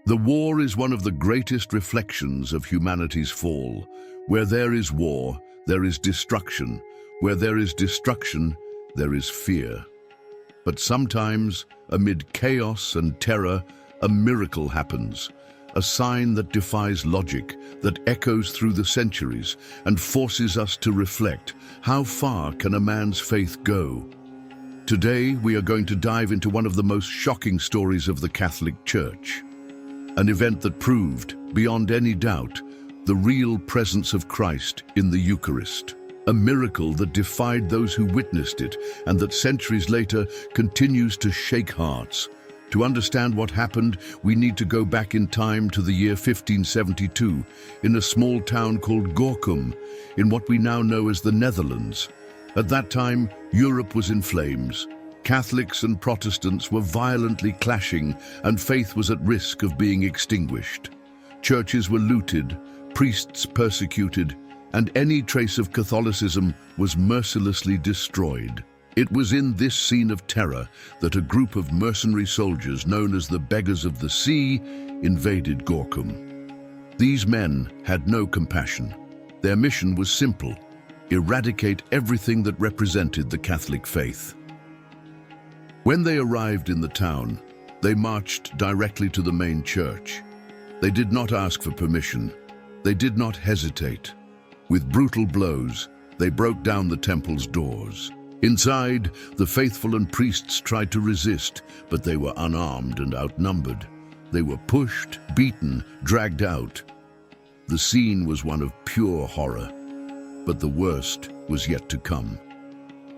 The war is one of the greatest reflections of humanity's fall. Where there is war, there is destruction. Where there is destruction, there is fear. But sometimes, amid chaos and terror, a miracle happens. A sign that defies logic, that echoes through the centuries and forces us to reflect, how far can a man's faith go? Today, we are going to dive into one of the most shocking stories of the Catholic Church. An event that proved, beyond any doubt, the real presence of Christ in the Eucharist. A miracle that defied those who witnessed it and that centuries later continues to shake hearts. To understand what happened, we need to go back in time to the year 1572, in a small town called Gorkum, in what we now know as the Netherlands. At that time, Europe was in flames. Catholics and Protestants were violently clashing, and faith was at risk of being extinguished. Churches were looted, priests persecuted, and any trace of Catholicism was mercilessly destroyed. It was in this scene of terror that a group of mercenary soldiers known as the Beggars of the Sea invaded Gorkum. These men had no compassion. Their mission was simple: eradicate everything that represented the Catholic faith. When they arrived in the town, they marched directly to the main church. They did not ask for permission. They did not hesitate. With brutal blows, they broke down the temple's doors. Inside, the faithful and priests tried to resist, but they were unarmed and outnumbered. They were pushed, beaten, dragged out. The scene was one of pure horror, but the worst was yet to come.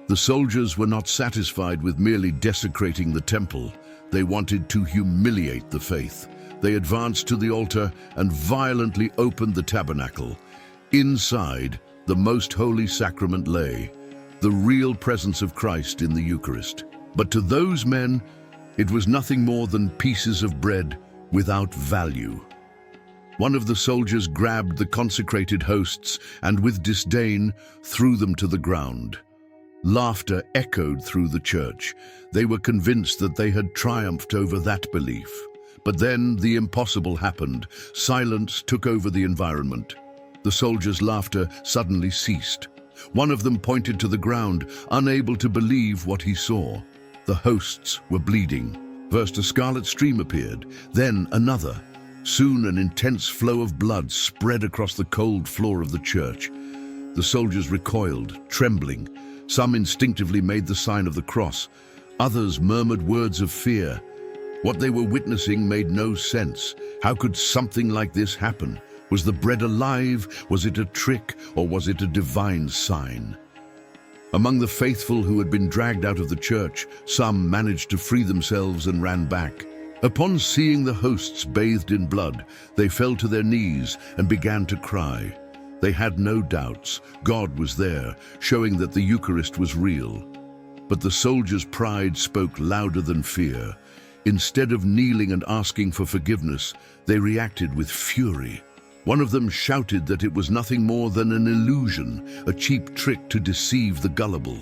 The soldiers were not satisfied with merely desecrating the temple. They wanted to humiliate the faith. They advanced to the altar and violently opened the tabernacle. Inside, the most holy sacrament lay, the real presence of Christ in the Eucharist. But to those men, it was nothing more than pieces of bread without value. One of the soldiers grabbed the consecrated hosts and with disdain threw them to the ground. Laughter echoed through the church. They were convinced that they had triumphed over that belief. But then the impossible happened. Silence took over the environment. The soldiers' laughter suddenly ceased. One of them pointed to the ground, unable to believe what he saw. The hosts were bleeding. First a scarlet stream appeared, then another. Soon an intense flow of blood spread across the cold floor of the church. The soldiers recoiled, trembling. Some instinctively made the sign of the cross. Others murmured words of fear. What they were witnessing made no sense. How could something like this happen? Was the bread alive? Was it a trick? Or was it a divine sign? Among the faithful who had been dragged out of the church, some managed to free themselves and ran back. Upon seeing the hosts bathed in blood, they fell to their knees and began to cry. They had no doubts. God was there, showing that the Eucharist was real. But the soldiers' pride spoke louder than fear. Instead of kneeling and asking for forgiveness, they reacted with fury. One of them shouted that it was nothing more than an illusion, a cheap trick to deceive the gullible.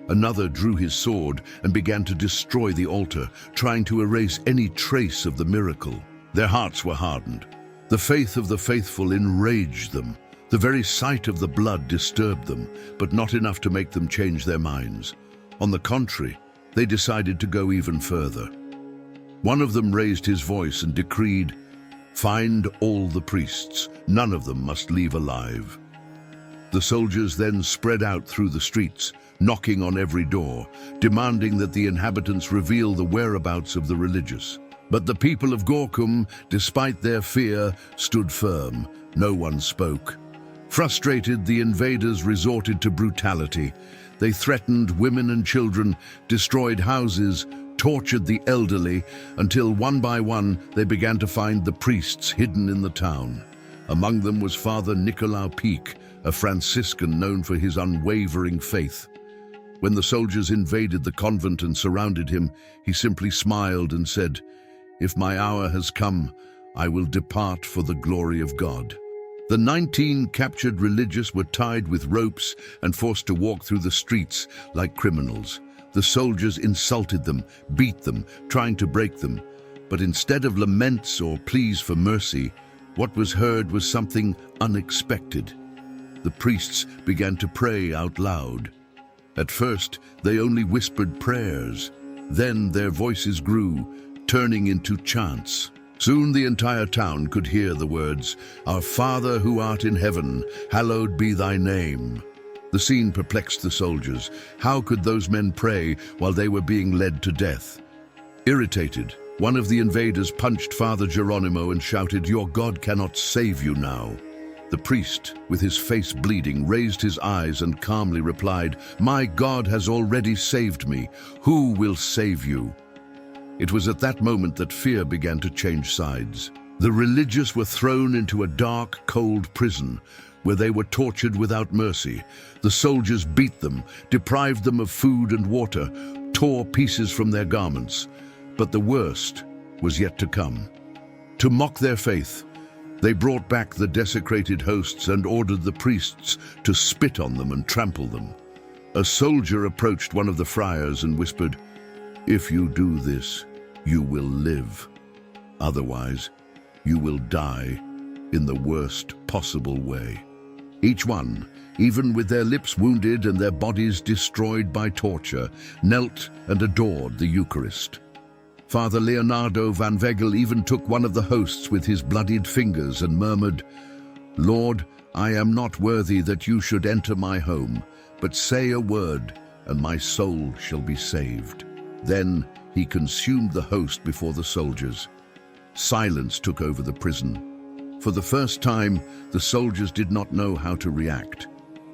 Another drew his sword and began to destroy the altar, trying to erase any trace of the miracle. Their hearts were hardened. The faith of the faithful enraged them. The very sight of the blood disturbed them, but not enough to make them change their minds. On the contrary, they decided to go even further. One of them raised his voice and decreed, "Find all the priests. None of them must leave alive." The soldiers then spread out through the streets, knocking on every door, demanding that the inhabitants reveal the whereabouts of the religious. But the people of Gorkum, despite their fear, stood firm. No one spoke. Frustrated, the invaders resorted to brutality. They threatened women and children, destroyed houses, tortured the elderly, until one by one they began to find the priests hidden in the town. Among them was Father Nicolas Peak, a Franciscan known for his unwavering faith. When the soldiers invaded the convent and surrounded him, he simply smiled and said, "If my hour has come, I will depart for the glory of God." The 19 captured religious were tied with ropes and forced to walk through the streets like criminals. The soldiers insulted them, beat them, trying to break them. But instead of laments or pleas for mercy, what was heard was something unexpected. The priests began to pray out loud. At first, they only whispered prayers. Then their voices grew, turning into chants. Soon the entire town could hear the words, "Our Father who art in heaven, hallowed be thy name." The scene perplexed the soldiers. How could those men pray while they were being led to death? Irritated, one of the invaders punched Father Geronimo and shouted, "Your God cannot save you now." The priest, with his face bleeding, raised his eyes and calmly replied, "My God has already saved me. Who will save you?" It was at that moment that fear began to change sides. The religious were thrown into a dark, cold prison where they were tortured without mercy. The soldiers beat them, deprived them of food and water, tore pieces from their garments. But the worst was yet to come. To mock their faith, they brought back the desecrated hosts and ordered the priests to spit on them and trample them. A soldier approached one of the friars and whispered, "If you do this, you will live. Otherwise, you will die in the worst possible way." Each one, even with their lips wounded and their bodies destroyed by torture, knelt and adored the Eucharist. Father Leonardo van Vegel even took one of the hosts with his bloodied fingers and murmured, "Lord, I am not worthy that you should enter my home, but say a word, and my soul shall be saved." Then he consumed the host before the soldiers. Silence took over the prison. For the first time, the soldiers did not know how to react.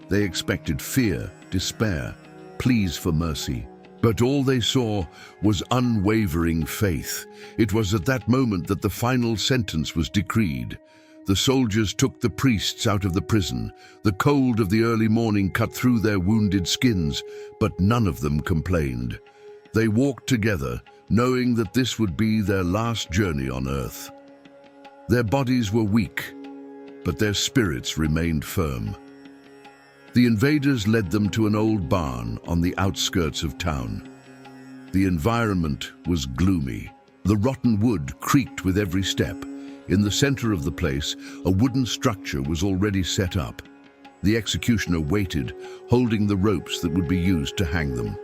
They expected fear, despair, pleas for mercy. But all they saw was unwavering faith. It was at that moment that the final sentence was decreed. The soldiers took the priests out of the prison. The cold of the early morning cut through their wounded skins, but none of them complained. They walked together, knowing that this would be their last journey on earth. Their bodies were weak, but their spirits remained firm. The invaders led them to an old barn on the outskirts of town. The environment was gloomy. The rotten wood creaked with every step. In the center of the place, a wooden structure was already set up. The executioner waited, holding the ropes that would be used to hang them.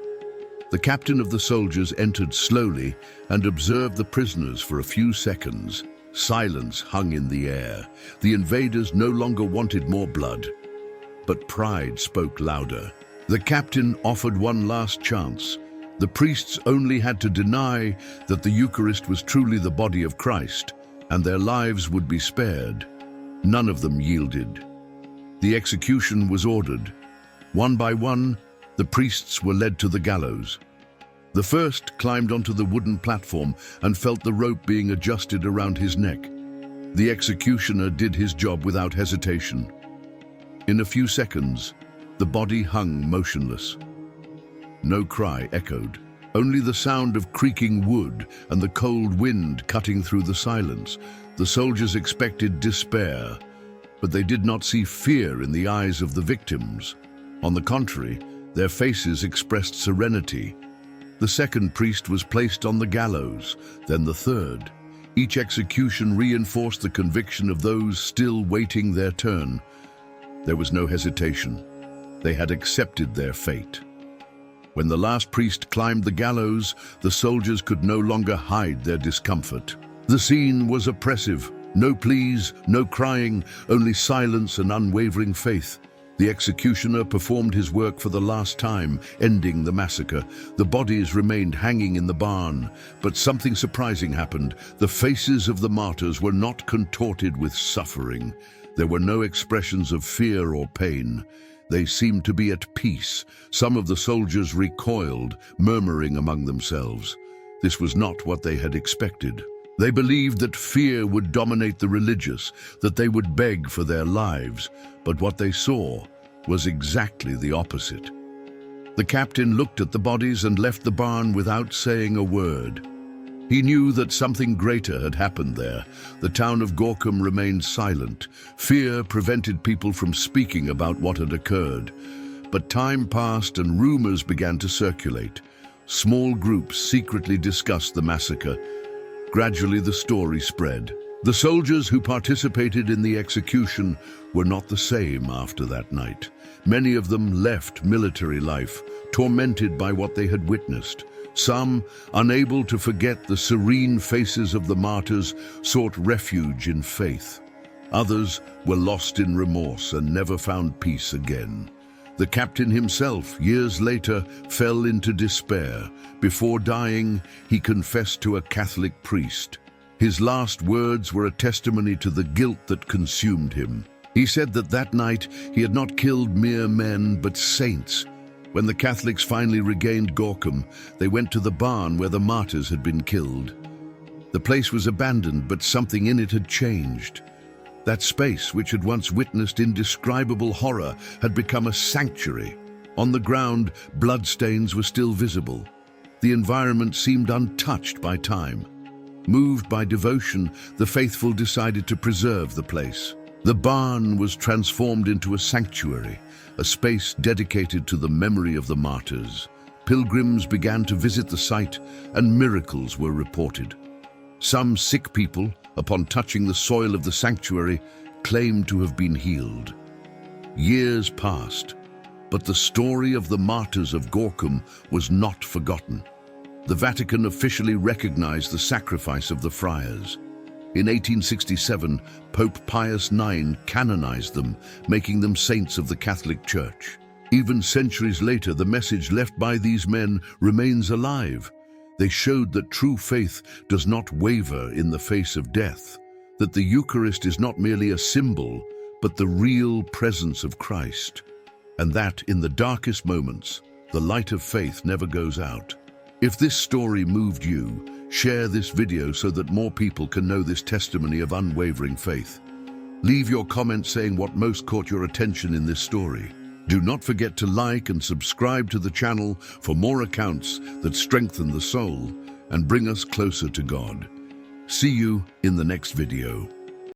The captain of the soldiers entered slowly and observed the prisoners for a few seconds. Silence hung in the air. The invaders no longer wanted more blood, but pride spoke louder. The captain offered one last chance. The priests only had to deny that the Eucharist was truly the body of Christ, and their lives would be spared. None of them yielded. The execution was ordered. One by one, the priests were led to the gallows. The first climbed onto the wooden platform and felt the rope being adjusted around his neck. The executioner did his job without hesitation. In a few seconds, the body hung motionless. No cry echoed, only the sound of creaking wood and the cold wind cutting through the silence. The soldiers expected despair, but they did not see fear in the eyes of the victims. On the contrary, their faces expressed serenity. The second priest was placed on the gallows, then the third. Each execution reinforced the conviction of those still waiting their turn. There was no hesitation. They had accepted their fate. When the last priest climbed the gallows, the soldiers could no longer hide their discomfort. The scene was oppressive. No pleas, no crying, only silence and unwavering faith. The executioner performed his work for the last time, ending the massacre. The bodies remained hanging in the barn, but something surprising happened. The faces of the martyrs were not contorted with suffering. There were no expressions of fear or pain. They seemed to be at peace. Some of the soldiers recoiled, murmuring among themselves. This was not what they had expected. They believed that fear would dominate the religious, that they would beg for their lives, but what they saw was exactly the opposite. The captain looked at the bodies and left the barn without saying a word. He knew that something greater had happened there. The town of Gorkum remained silent. Fear prevented people from speaking about what had occurred. But time passed and rumors began to circulate. Small groups secretly discussed the massacre. Gradually the story spread. The soldiers who participated in the execution were not the same after that night. Many of them left military life, tormented by what they had witnessed. Some, unable to forget the serene faces of the martyrs, sought refuge in faith. Others were lost in remorse and never found peace again. The captain himself, years later, fell into despair. Before dying, he confessed to a Catholic priest. His last words were a testimony to the guilt that consumed him. He said that night he had not killed mere men, but saints. When the Catholics finally regained Gorkum, they went to the barn where the martyrs had been killed. The place was abandoned, but something in it had changed. That space, which had once witnessed indescribable horror, had become a sanctuary. On the ground, bloodstains were still visible. The environment seemed untouched by time. Moved by devotion, the faithful decided to preserve the place. The barn was transformed into a sanctuary, a space dedicated to the memory of the martyrs. Pilgrims began to visit the site, and miracles were reported. Some sick people, upon touching the soil of the sanctuary, claimed to have been healed. Years passed, but the story of the martyrs of Gorkum was not forgotten. The Vatican officially recognized the sacrifice of the friars. In 1867, Pope Pius IX canonized them, making them saints of the Catholic Church. Even centuries later, the message left by these men remains alive. They showed that true faith does not waver in the face of death, that the Eucharist is not merely a symbol, but the real presence of Christ, and that in the darkest moments, the light of faith never goes out. If this story moved you, share this video so that more people can know this testimony of unwavering faith. Leave your comments saying what most caught your attention in this story. Do not forget to like and subscribe to the channel for more accounts that strengthen the soul and bring us closer to God. See you in the next video.